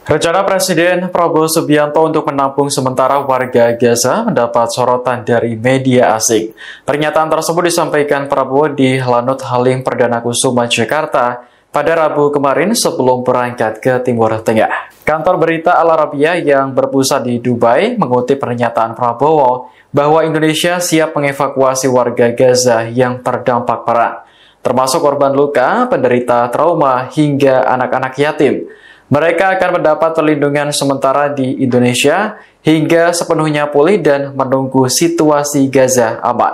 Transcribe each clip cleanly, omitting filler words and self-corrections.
Rencana Presiden Prabowo Subianto untuk menampung sementara warga Gaza mendapat sorotan dari media asing. Pernyataan tersebut disampaikan Prabowo di Lanut Halim Perdana Kusuma, Jakarta pada Rabu kemarin sebelum berangkat ke Timur Tengah. Kantor berita Al Arabiya yang berpusat di Dubai mengutip pernyataan Prabowo bahwa Indonesia siap mengevakuasi warga Gaza yang terdampak perang, termasuk korban luka, penderita trauma, hingga anak-anak yatim. Mereka akan mendapat perlindungan sementara di Indonesia hingga sepenuhnya pulih dan menunggu situasi Gaza aman.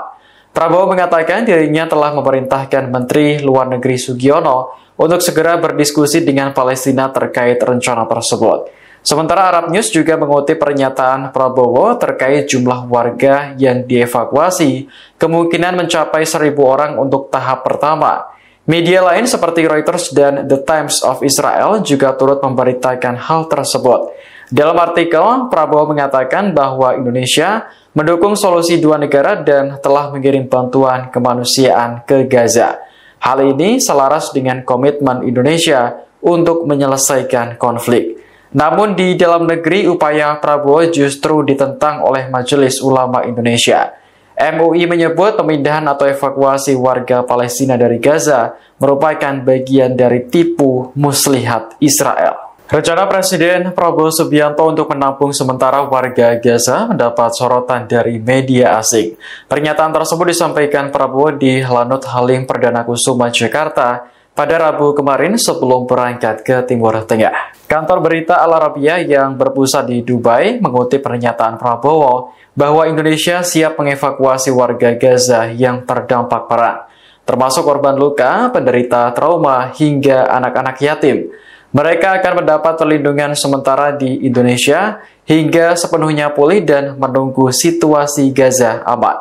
Prabowo mengatakan dirinya telah memerintahkan Menteri Luar Negeri Sugiono untuk segera berdiskusi dengan Palestina terkait rencana tersebut. Sementara Arab News juga mengutip pernyataan Prabowo terkait jumlah warga yang dievakuasi kemungkinan mencapai 1.000 orang untuk tahap pertama. Media lain seperti Reuters dan The Times of Israel juga turut memberitakan hal tersebut. Dalam artikel, Prabowo mengatakan bahwa Indonesia mendukung solusi dua negara dan telah mengirim bantuan kemanusiaan ke Gaza. Hal ini selaras dengan komitmen Indonesia untuk menyelesaikan konflik. Namun di dalam negeri upaya Prabowo justru ditentang oleh Majelis Ulama Indonesia. MUI menyebut pemindahan atau evakuasi warga Palestina dari Gaza merupakan bagian dari tipu muslihat Israel. Rencana Presiden Prabowo Subianto untuk menampung sementara warga Gaza mendapat sorotan dari media asing. Pernyataan tersebut disampaikan Prabowo di Lanut Halim Perdana Kusuma, Jakarta pada Rabu kemarin sebelum berangkat ke Timur Tengah. Kantor berita Al Arabiya yang berpusat di Dubai mengutip pernyataan Prabowo bahwa Indonesia siap mengevakuasi warga Gaza yang terdampak perang, termasuk korban luka, penderita trauma, hingga anak-anak yatim. Mereka akan mendapat perlindungan sementara di Indonesia hingga sepenuhnya pulih dan menunggu situasi Gaza aman.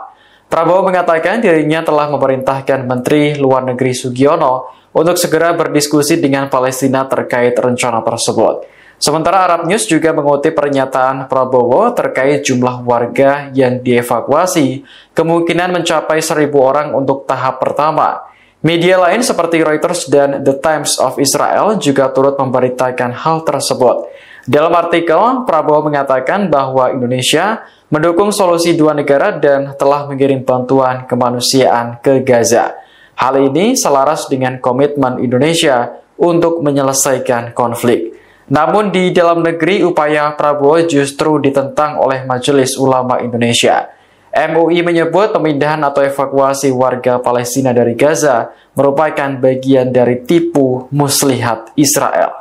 Prabowo mengatakan dirinya telah memerintahkan Menteri Luar Negeri Sugiono untuk segera berdiskusi dengan Palestina terkait rencana tersebut. Sementara Arab News juga mengutip pernyataan Prabowo terkait jumlah warga yang dievakuasi kemungkinan mencapai 1.000 orang untuk tahap pertama. Media lain seperti Reuters dan The Times of Israel juga turut memberitakan hal tersebut. Dalam artikel, Prabowo mengatakan bahwa Indonesia mendukung solusi dua negara dan telah mengirim bantuan kemanusiaan ke Gaza. Hal ini selaras dengan komitmen Indonesia untuk menyelesaikan konflik. Namun di dalam negeri upaya Prabowo justru ditentang oleh Majelis Ulama Indonesia. MUI menyebut pemindahan atau evakuasi warga Palestina dari Gaza merupakan bagian dari tipu muslihat Israel.